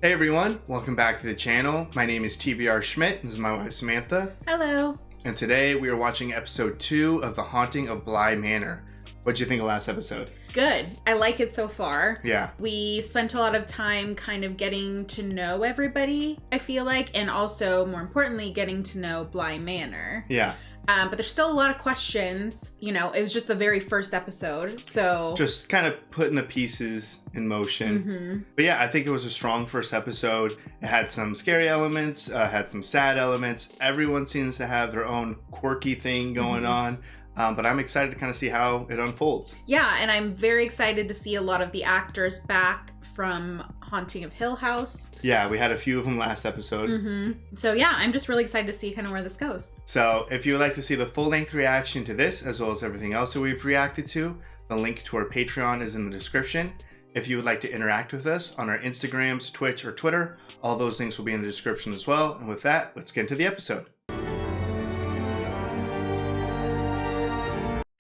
Hey everyone, welcome back to the channel. My name is TBR Schmitt, this is my wife Samantha. Hello. And today we are watching episode 2 of the Haunting of Bly Manor. What'd you think of last episode? Good. I like it so far. Yeah. We spent a lot of time kind of getting to know everybody, I feel like, and also, more importantly, getting to know Bly Manor. Yeah. But there's still a lot of questions. You know, it was just the very first episode, so... Just kind of putting the pieces in motion. Mm-hmm. But yeah, I think it was a strong first episode. It had some scary elements, had some sad elements. Everyone seems to have their own quirky thing going on. But I'm excited to kind of see how it unfolds. Yeah, and I'm very excited to see a lot of the actors back from Haunting of Hill House. Yeah, we had a few of them last episode. So yeah, I'm just really excited to see kind of where this goes. So if you would like to see the full-length reaction to this, as well as everything else that we've reacted to, the link to our Patreon is in the description. If you would like to interact with us on our Instagrams, Twitch, or Twitter, all those links will be in the description as well. And with that, let's get into the episode.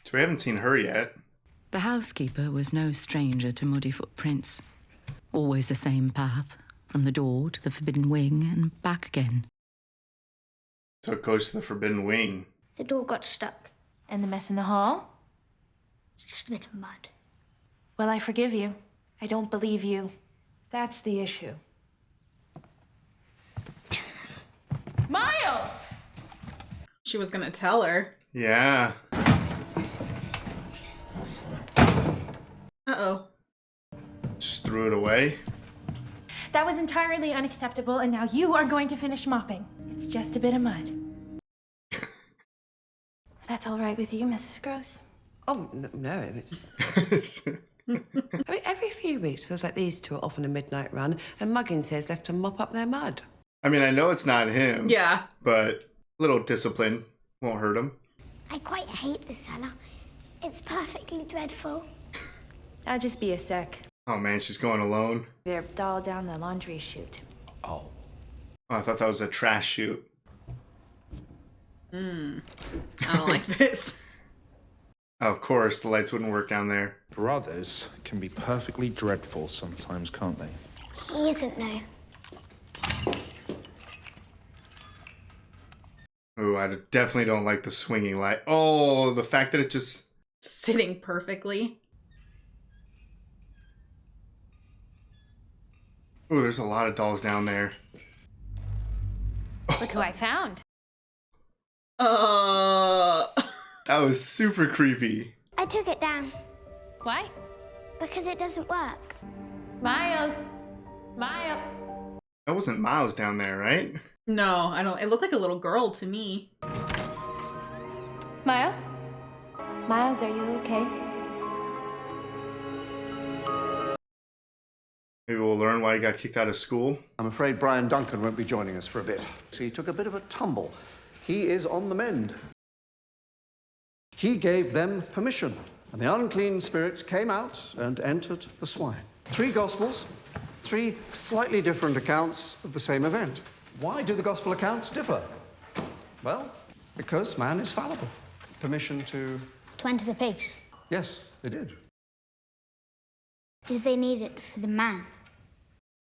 So we haven't seen her yet. The housekeeper was no stranger to muddy footprints. Always the same path, from the door to the forbidden wing and back again. So it goes to the forbidden wing. The door got stuck. And the mess in the hall? It's just a bit of mud. Well, I forgive you. I don't believe you. That's the issue. Miles! She was gonna tell her. Yeah. Uh-oh. Just threw it away. That was entirely unacceptable, and now you are going to finish mopping. It's just a bit of mud. That's all right with you, Mrs. Gross? Oh, no, it's... I mean, every few weeks feels like these two are off on a midnight run and Muggins here's left to mop up their mud. I mean, I know it's not him. Yeah. But a little discipline won't hurt him. I quite hate the cellar. It's perfectly dreadful. I'll just be a sec. Oh man, she's going alone. They're all down the laundry chute. Oh, I thought that was a trash chute. I don't like this. Of course, the lights wouldn't work down there. Brothers can be perfectly dreadful sometimes, can't they? He isn't, though. Ooh, I definitely don't like the swinging light. Oh, the fact that it just... Sitting perfectly. Ooh, there's a lot of dolls down there. Look who I found. That was super creepy. I took it down What? because it doesn't work. Miles! Miles! That wasn't Miles down there, right? No, I don't. It looked like a little girl to me. Miles? Miles, are you okay? Maybe we'll learn why he got kicked out of school. I'm afraid Brian Duncan won't be joining us for a bit. He took a bit of a tumble. He is on the mend. He gave them permission, and the unclean spirits came out and entered the swine. 3 Gospels, 3 slightly different accounts of the same event. Why do the Gospel accounts differ? Well, because man is fallible. Permission to... To enter the pigs. Yes, they did. Did they need it for the man?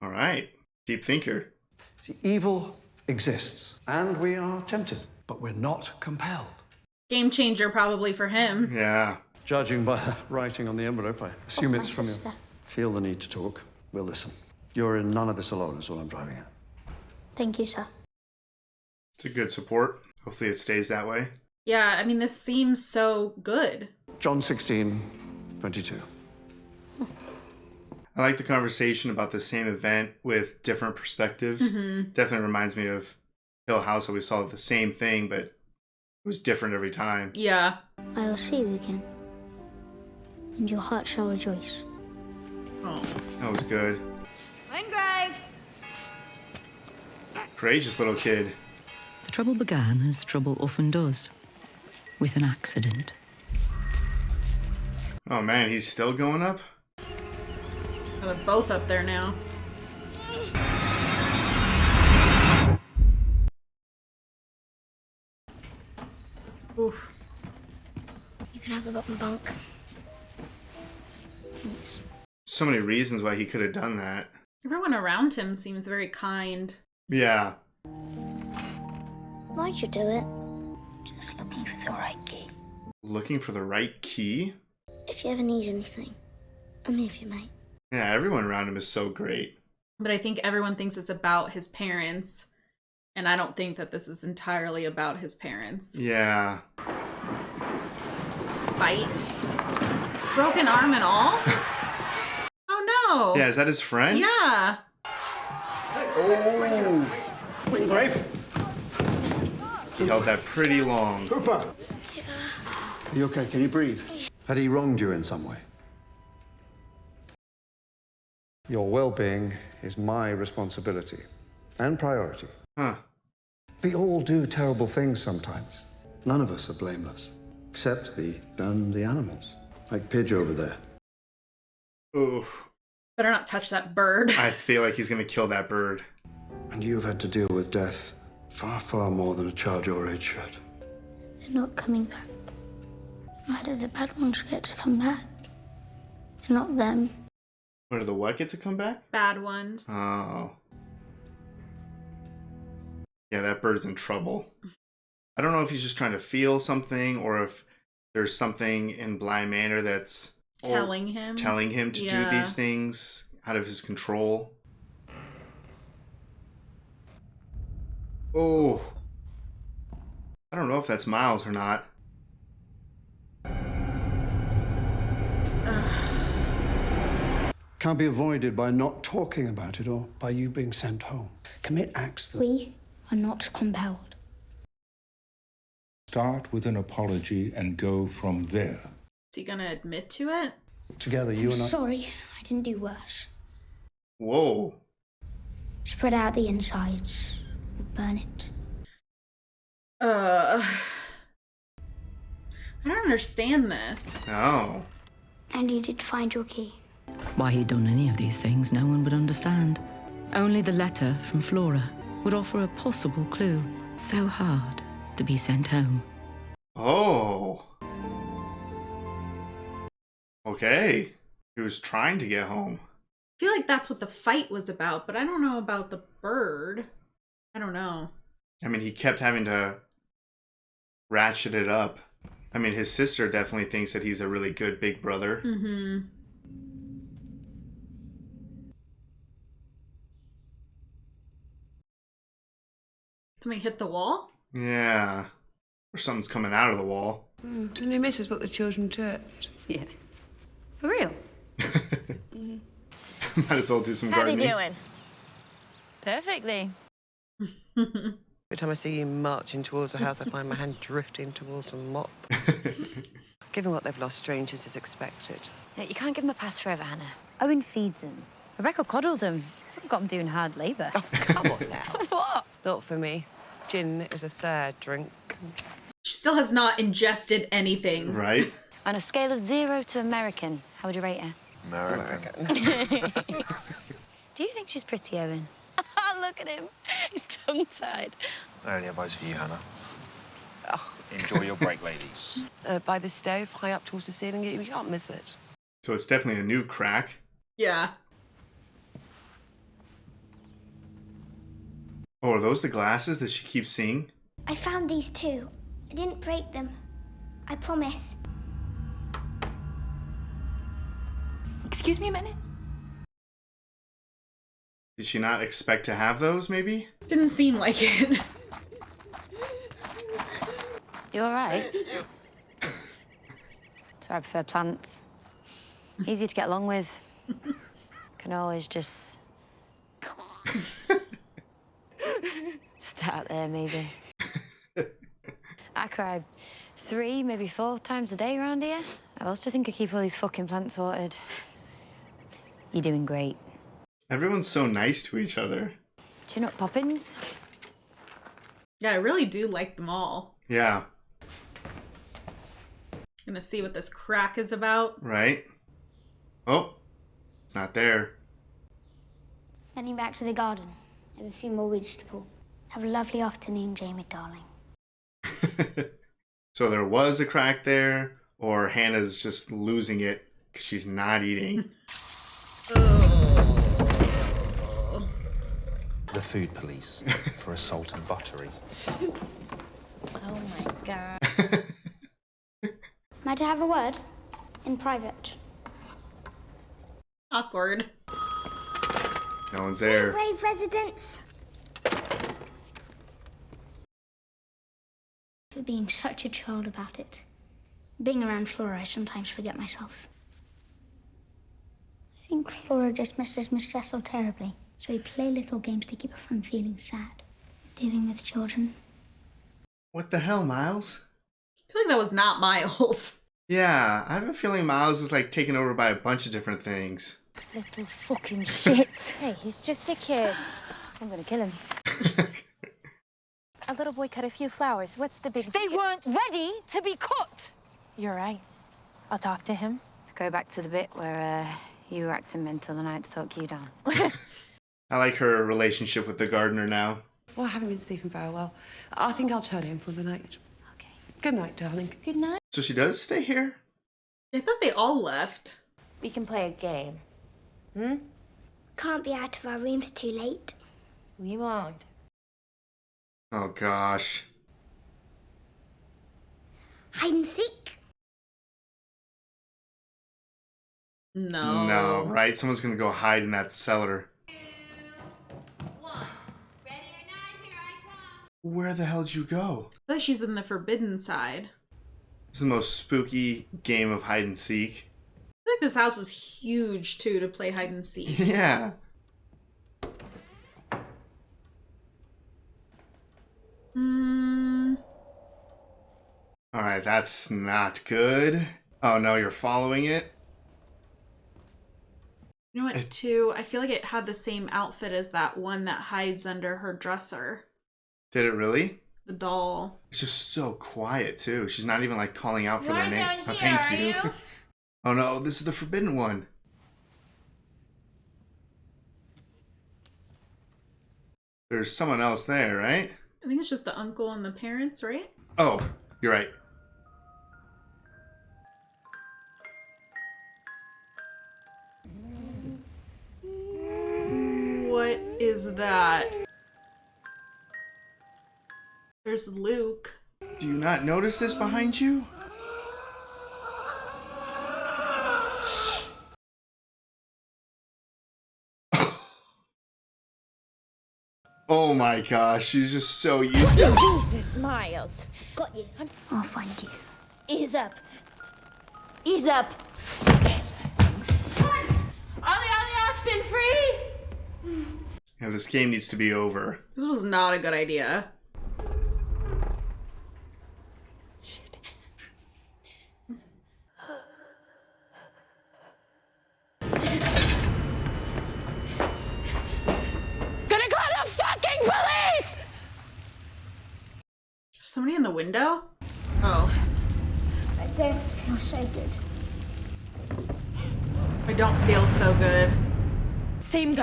All right. Deep thinker. See, evil exists, and we are tempted, but we're not compelled. Game changer probably for him. Yeah. Judging by the writing on the envelope, I assume My it's from you. sister. Feel the need to talk. We'll listen. You're in none of this alone is all I'm driving at. Thank you, sir. It's a good support. Hopefully it stays that way. Yeah, I mean, this seems so good. John 16:22. I like the conversation about the same event with different perspectives. Definitely reminds me of Hill House, where we saw the same thing, but it was different every time. Yeah. I will see you again, and your heart shall rejoice. Oh. That was good. Wingrave! Courageous little kid. The trouble began as trouble often does, with an accident. Oh man, he's still going up? Oh, they're both up there now. Oof. You can have the bottom bunk. Thanks. So many reasons why he could have done that. Everyone around him seems very kind. Yeah. Why'd you do it? Just looking for the right key. Looking for the right key? If you ever need anything, I'm here for you, mate. Yeah, everyone around him is so great. But I think everyone thinks it's about his parents. And I don't think that this is entirely about his parents. Yeah. Fight? Broken arm and all? Oh no! Yeah, is that his friend? Yeah! Oh! Wingrave! He held that pretty long. Pupil! Are you okay? Can you breathe? Had he wronged you in some way? Your well-being is my responsibility and priority. Huh. We all do terrible things sometimes. None of us are blameless, except the animals, like Pidge over there. Oof. Better not touch that bird. I feel like he's gonna kill that bird. And you've had to deal with death far, far more than a child your age should. They're not coming back. Why did the bad ones get to come back? They're not them. Where did the what get to come back? Bad ones. Oh. Yeah, that bird's in trouble. I don't know if he's just trying to feel something or if there's something in Bly Manor that's Telling him to do these things out of his control. Oh. I don't know if that's Miles or not. Can't be avoided by not talking about it or by you being sent home. Commit acts that... We are not compelled. Start with an apology and go from there. Is he gonna admit to it? Together, you and I... Sorry, I didn't do worse. Whoa. Spread out the insides. Burn it. I don't understand this. Oh. And you did find your key. Why he'd done any of these things, no one would understand. Only the letter from Flora would offer a possible clue. So hard to be sent home. Oh. Okay. He was trying to get home. I feel like that's what the fight was about, but I don't know about the bird. I don't know. I mean, he kept having to ratchet it up. I mean, his sister definitely thinks that he's a really good big brother. Mm-hmm. Somebody hit the wall? Yeah. Or something's coming out of the wall. And your missus brought the children to church. Yeah. For real? Might as well do some How are they gardening. doing? Perfectly. Every time I see you marching towards the house, I find my hand drifting towards a mop. Given what they've lost, strangers is expected. You can't give them a pass forever, Hannah. Owen feeds them. Rebecca coddled them. Someone's got them doing hard labour. Oh, come on now. What? Not for me. Gin is a sad drink. She still has not ingested anything. Right? On a scale of 0 to American, how would you rate her? American. Do you think she's pretty, Owen? Look at him. He's tongue-tied. I only have eyes for you, Hannah. Oh. Enjoy your break, ladies. By the stove, high up towards the ceiling, you can't miss it. So it's definitely a new crack. Yeah. Oh, are those the glasses that she keeps seeing? I found these too. I didn't break them. I promise. Excuse me a minute. Did she not expect to have those, maybe? Didn't seem like it. You all right? So I prefer plants. Easy to get along with. Can always just... start there, maybe. I cry 3, maybe 4 times a day around here. How else do you think I keep all these fucking plants watered? You're doing great. Everyone's so nice to each other. Chin-up Poppins? Yeah, I really do like them all. Yeah. Gonna see what this crack is about. Right? Oh, it's not there. Heading back to the garden. I have a few more weeds to pull. Have a lovely afternoon, Jamie, darling. So there was a crack there, or Hannah's just losing it because she's not eating. the food police for assault and buttery. Oh my God. Might I have a word? In private. Awkward. No one's there. Brave residents. For being such a child about it. Being around Flora, I sometimes forget myself. I think Flora just misses Miss Jessel terribly, so we play little games to keep her from feeling sad. Dealing with children. What the hell, Miles? I feel like that was not Miles. Yeah, I have a feeling Miles is like taken over by a bunch of different things. Little fucking shit. Hey, he's just a kid. I'm gonna kill him. A little boy cut a few flowers. What's the big... They weren't ready to be cut. You're right. I'll talk to him. Go back to the bit where you were acting mental and I had to talk you down. I like her relationship with the gardener now. Well, I haven't been sleeping very well. I think I'll turn in for the night. Okay. Good night, darling. Good night. So she does stay here? I thought they all left. We can play a game. Can't be out of our rooms too late. We won't. Oh gosh. Hide and seek. No. No, right? Someone's gonna go hide in that cellar. 2, 1. Ready or not, here I come. Where the hell did you go? I feel like she's in the forbidden side. This is the most spooky game of hide and seek. I feel like this house is huge, too, to play hide and seek. Yeah. Alright, that's not good. Oh no, you're following it? You know what, too? I feel like it had the same outfit as that one that hides under her dresser. Did it really? The doll. It's just so quiet, too. She's not even, like, calling out for their You're name. down Oh, here, thank are you. you? Oh no, this is the forbidden one. There's someone else there, right? I think it's just the uncle and the parents, right? Oh, you're right. What is that? There's Luke. Do you not notice this behind you? Oh my gosh, she's just so used to Jesus, Miles. Got you. I'll find you. Ease up. Ease up. Ollie, oxen, free! Yeah, this game needs to be over. This was not a good idea. Gonna call the fucking police! Is somebody in the window? Oh. I don't feel so good. I don't feel so good. Same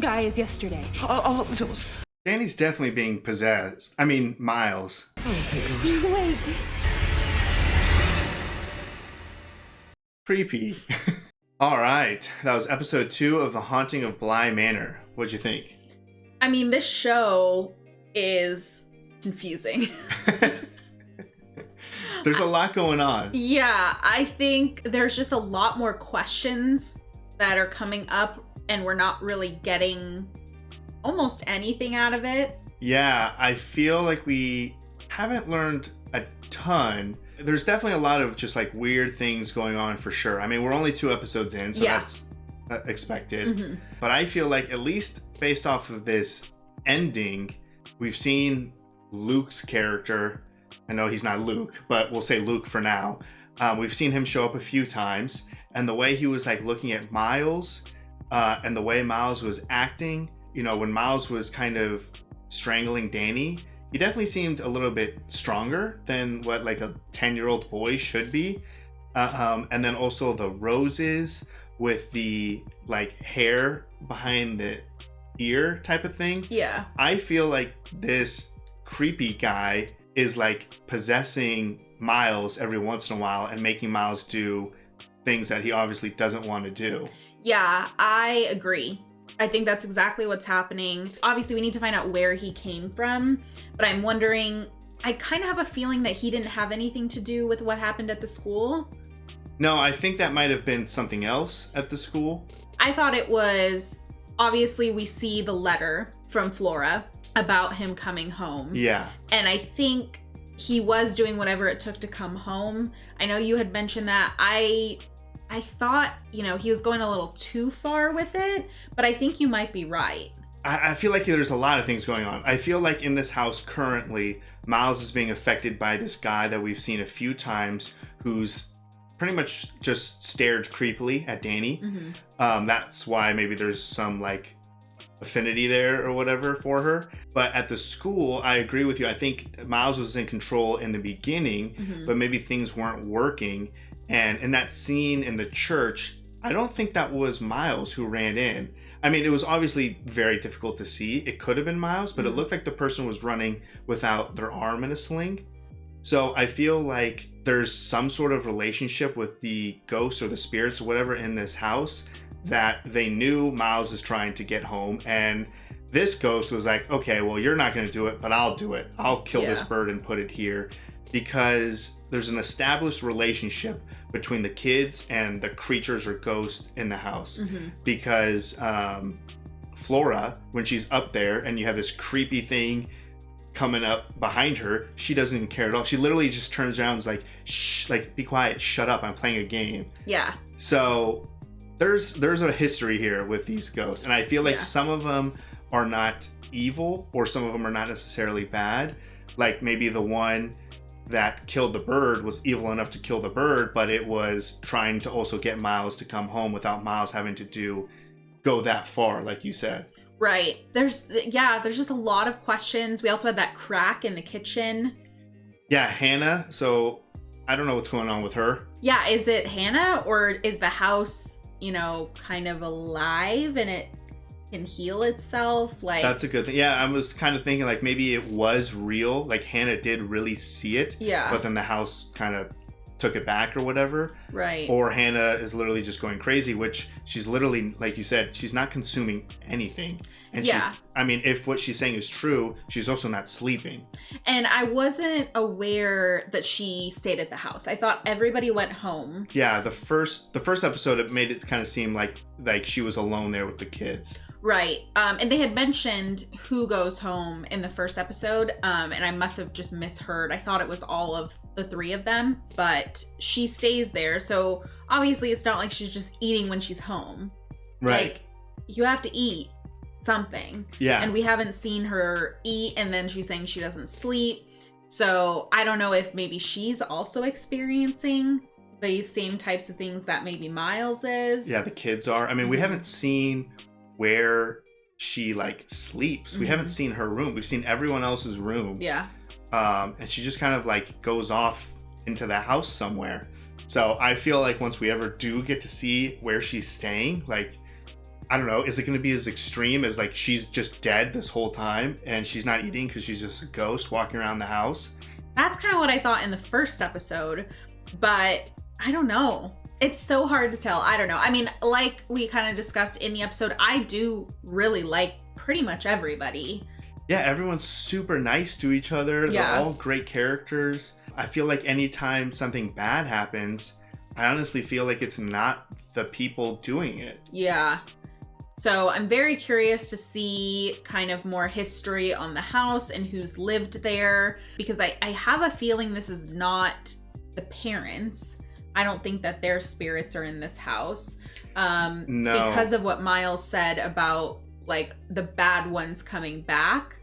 guy as yesterday. I'll lock the doors. Danny's definitely being possessed. I mean, Miles. He's awake. Creepy. Alright, that was episode 2 of The Haunting of Bly Manor. What'd you think? I mean, this show is confusing. There's a lot going on. Yeah, I think there's just a lot more questions that are coming up, and we're not really getting almost anything out of it. Yeah, I feel like we haven't learned a ton. There's definitely a lot of just like weird things going on for sure. I mean, we're only 2 episodes in, so Yeah. that's expected. But I feel like at least based off of this ending, we've seen Luke's character. I know he's not Luke, but we'll say Luke for now. We've seen him show up a few times, and the way he was like looking at Miles, and the way Miles was acting, you know, when Miles was kind of strangling Danny, he definitely seemed a little bit stronger than what like a 10-year-old boy should be. And then also the roses with the like hair behind the ear type of thing. Yeah. I feel like this creepy guy is like possessing Miles every once in a while and making Miles do things that he obviously doesn't want to do. Yeah, I agree. I think that's exactly what's happening. Obviously, we need to find out where he came from, but I'm wondering, I kind of have a feeling that he didn't have anything to do with what happened at the school. No, I think that might have been something else at the school. I thought it was, obviously we see the letter from Flora about him coming home. Yeah. And I think he was doing whatever it took to come home. I know you had mentioned that. I thought, you know, he was going a little too far with it, but I think you might be right. I feel like there's a lot of things going on. I feel like in this house currently, Miles is being affected by this guy that we've seen a few times who's pretty much just stared creepily at Danny. Mm-hmm. That's why maybe there's some like affinity there or whatever for her. But at the school, I agree with you. I think Miles was in control in the beginning, but maybe things weren't working. And in that scene in the church, I don't think that was Miles who ran in. I mean, it was obviously very difficult to see. It could have been Miles, but it looked like the person was running without their arm in a sling. So I feel like there's some sort of relationship with the ghosts or the spirits or whatever in this house that they knew Miles is trying to get home. And this ghost was like, okay, well, you're not going to do it, but I'll do it. I'll kill this bird and put it here. Because there's an established relationship between the kids and the creatures or ghosts in the house. Because Flora, when she's up there and you have this creepy thing coming up behind her, she doesn't even care at all. She literally just turns around and is like, shh, like, be quiet, shut up, I'm playing a game. Yeah. So there's a history here with these ghosts. And I feel like some of them are not evil or some of them are not necessarily bad. Like maybe the one that killed the bird was evil enough to kill the bird, but it was trying to also get Miles to come home without Miles having to go that far, like you said. Right. There's just a lot of questions. We also had that crack in the kitchen. Yeah, Hannah. So I don't know what's going on with her. Yeah, is it Hannah or is the house, you know, kind of alive and it can heal itself? Like, that's a good thing. Yeah, I was kind of thinking like maybe it was real, like Hannah did really see it, but then the house kind of took it back or whatever. Right. Or Hannah is literally just going crazy, which she's literally, like you said, she's not consuming anything. And she's, I mean, if what she's saying is true, she's also not sleeping. And I wasn't aware that she stayed at the house. I thought everybody went home. Yeah, the first episode, it made it kind of seem like she was alone there with the kids. Right. And they had mentioned who goes home in the first episode. And I must have just misheard. I thought it was all of the three of them, but she stays there. So obviously it's not like she's just eating when she's home. Right. Like, you have to eat something. Yeah. And we haven't seen her eat, and then she's saying she doesn't sleep. So I don't know if maybe she's also experiencing the same types of things that maybe Miles is. Yeah, the kids are. I mean, we haven't seen where she like sleeps. We haven't seen her room. We've seen everyone else's room. Yeah. And she just kind of like goes off into the house somewhere. So I feel like once we ever do get to see where she's staying, like, I don't know, is it going to be as extreme as like she's just dead this whole time and she's not eating because she's just a ghost walking around the house? That's kind of what I thought in the first episode, but I don't know. It's so hard to tell. I don't know. I mean, like we kind of discussed in the episode, I do really like pretty much everybody. Yeah, everyone's super nice to each other. Yeah. They're all great characters. I feel like anytime something bad happens, I honestly feel like it's not the people doing it. Yeah. So I'm very curious to see kind of more history on the house and who's lived there, because I have a feeling this is not the parents. I don't think that their spirits are in this house. No. Because of what Miles said about like the bad ones coming back.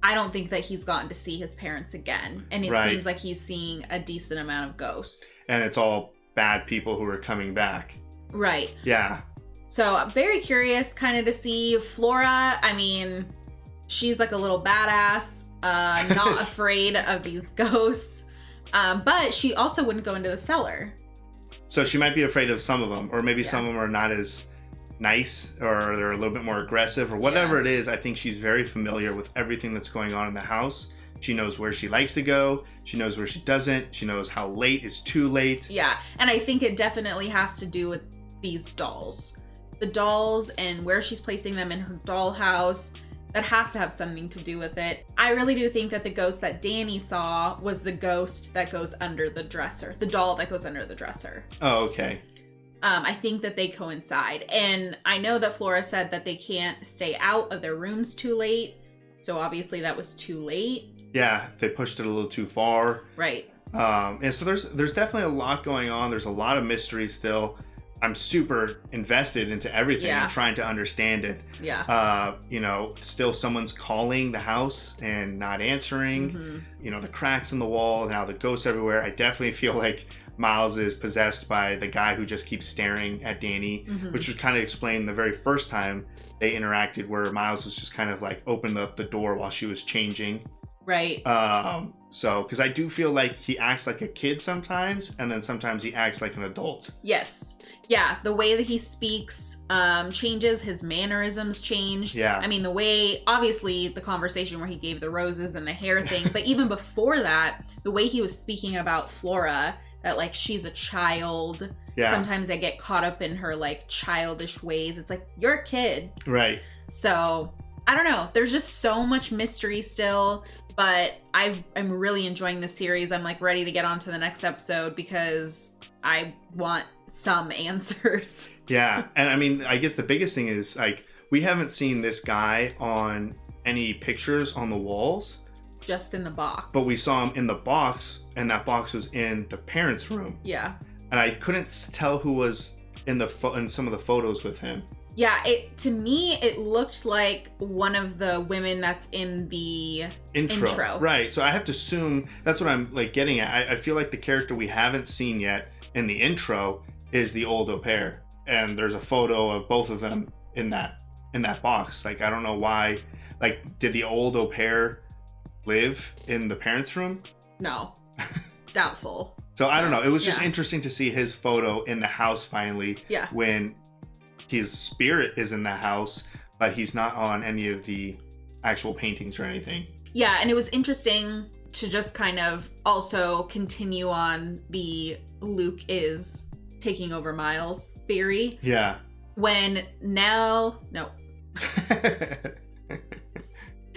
I don't think that he's gotten to see his parents again. And it seems like he's seeing a decent amount of ghosts. And it's all bad people who are coming back. Right. Yeah. So I'm very curious kind of to see Flora. I mean, she's like a little badass, not afraid of these ghosts. But she also wouldn't go into the cellar. So she might be afraid of some of them, or maybe some of them are not as nice, or they're a little bit more aggressive, or whatever it is. I think she's very familiar with everything that's going on in the house. She knows where she likes to go. She knows where she doesn't. She knows how late is too late. Yeah, and I think it definitely has to do with these dolls. the dolls and where she's placing them in her dollhouse. That has to have something to do with it. I really do think that the ghost that Danny saw was the ghost that goes under the dresser. The doll that goes under the dresser. Oh, okay. I think that they coincide. And I know that Flora said that they can't stay out of their rooms too late. So obviously that was too late. Yeah, they pushed it a little too far. Right. And so there's definitely a lot going on. There's a lot of mystery still. I'm super invested into everything and trying to understand it. Yeah. Still someone's calling the house and not answering. Mm-hmm. The cracks in the wall, now the ghosts everywhere. I definitely feel like Miles is possessed by the guy who just keeps staring at Danny, which was kind of explained the very first time they interacted, where Miles was just kind of like opened up the door while she was changing. Right. Because I do feel like he acts like a kid sometimes, and then sometimes he acts like an adult. Yes. Yeah, the way that he speaks changes, his mannerisms change. Yeah. I mean, the way, obviously, the conversation where he gave the roses and the hair thing, but even before that, the way he was speaking about Flora, that, like, she's a child. Yeah. Sometimes I get caught up in her, like, childish ways. It's like, you're a kid. Right. So, I don't know. There's just so much mystery still. But I'm really enjoying this series. I'm like ready to get on to the next episode because I want some answers. Yeah. And I mean, I guess the biggest thing is like, we haven't seen this guy on any pictures on the walls. Just in the box. But we saw him in the box, and that box was in the parents' room. Yeah. And I couldn't tell who was in some of the photos with him. Yeah, to me, it looked like one of the women that's in the intro. Right. So I have to assume that's what I'm like getting at. I feel like the character we haven't seen yet in the intro is the old au pair. And there's a photo of both of them in that box. Like, I don't know why. Like, did the old au pair live in the parents' room? No. Doubtful. So I don't know. It was just interesting to see his photo in the house finally. Yeah. When his spirit is in the house, but he's not on any of the actual paintings or anything. Yeah, and it was interesting to just kind of also continue on the Luke is taking over Miles theory. Yeah. When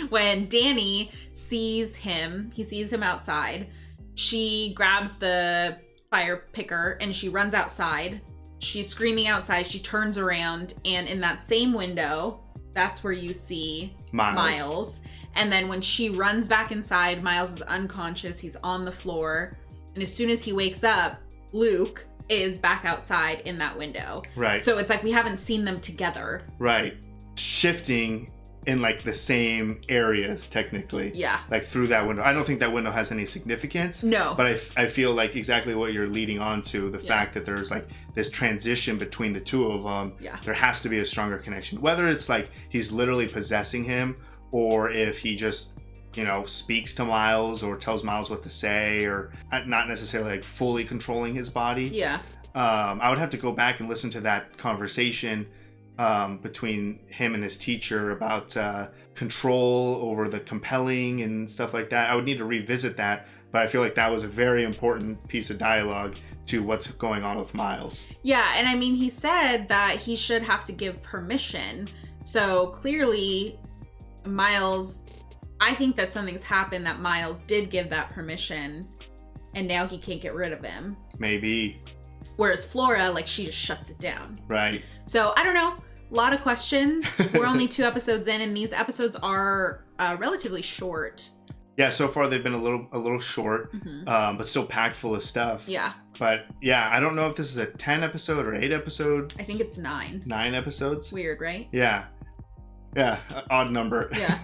when Danny sees him, he sees him outside, she grabs the fire picker and she runs outside. She's screaming outside. She turns around, and in that same window, that's where you see Miles. And then when she runs back inside, Miles is unconscious. He's on the floor. And as soon as he wakes up, Luke is back outside in that window. Right. So it's like we haven't seen them together. Right. Shifting in like the same areas, technically. Yeah. Like through that window. I don't think that window has any significance. No. But I feel like exactly what you're leading on to, the fact that there's like this transition between the two of them. Yeah. There has to be a stronger connection. Whether it's like he's literally possessing him, or if he just, speaks to Miles or tells Miles what to say, or not necessarily like fully controlling his body. Yeah. I would have to go back and listen to that conversation between him and his teacher about control over the compelling and stuff like that. I would need to revisit that, but I feel like that was a very important piece of dialogue to what's going on with Miles. Yeah, and I mean, he said that he should have to give permission. So clearly, Miles, I think that something's happened that Miles did give that permission, and now he can't get rid of him. Maybe. Whereas Flora, like, she just shuts it down. Right. So, I don't know. A lot of questions. We're only 2 episodes in, and these episodes are relatively short. Yeah, so far they've been a little short, but still packed full of stuff. Yeah. But yeah, I don't know if this is a 10 episode or 8 episode. I think it's 9. 9 episodes. Weird, right? Yeah. Yeah, odd number. Yeah.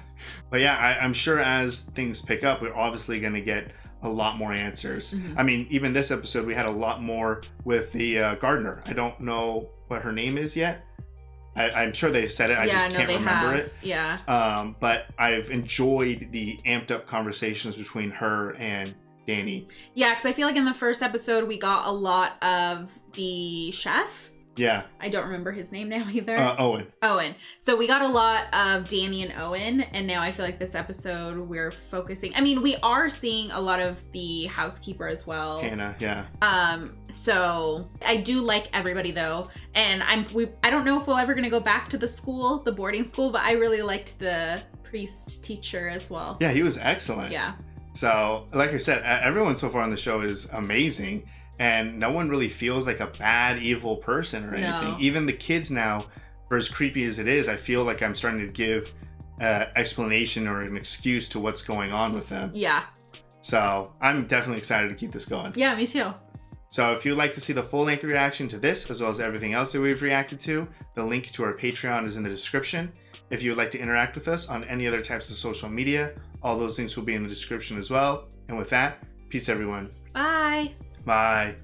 But yeah, I'm sure as things pick up, we're obviously going to get a lot more answers. I mean, even this episode, we had a lot more with the gardener. I don't know what her name is yet. I'm sure they've said it. I just can't remember it. Yeah. But I've enjoyed the amped up conversations between her and Danny. Yeah, because I feel like in the first episode, we got a lot of the chef. Yeah. I don't remember his name now either. Owen. Owen. So we got a lot of Danny and Owen, and now I feel like this episode we're focusing. I mean, we are seeing a lot of the housekeeper as well. Hannah, yeah. So I do like everybody though, and I don't know if we're ever gonna go back to the boarding school, but I really liked the priest teacher as well. Yeah, he was excellent. Yeah. So, like I said, everyone so far on the show is amazing. And no one really feels like a bad, evil person or anything. No. Even the kids now, for as creepy as it is, I feel like I'm starting to give explanation or an excuse to what's going on with them. Yeah. So I'm definitely excited to keep this going. Yeah, me too. So if you'd like to see the full-length reaction to this, as well as everything else that we've reacted to, the link to our Patreon is in the description. If you would like to interact with us on any other types of social media, all those links will be in the description as well. And with that, peace everyone. Bye. Bye.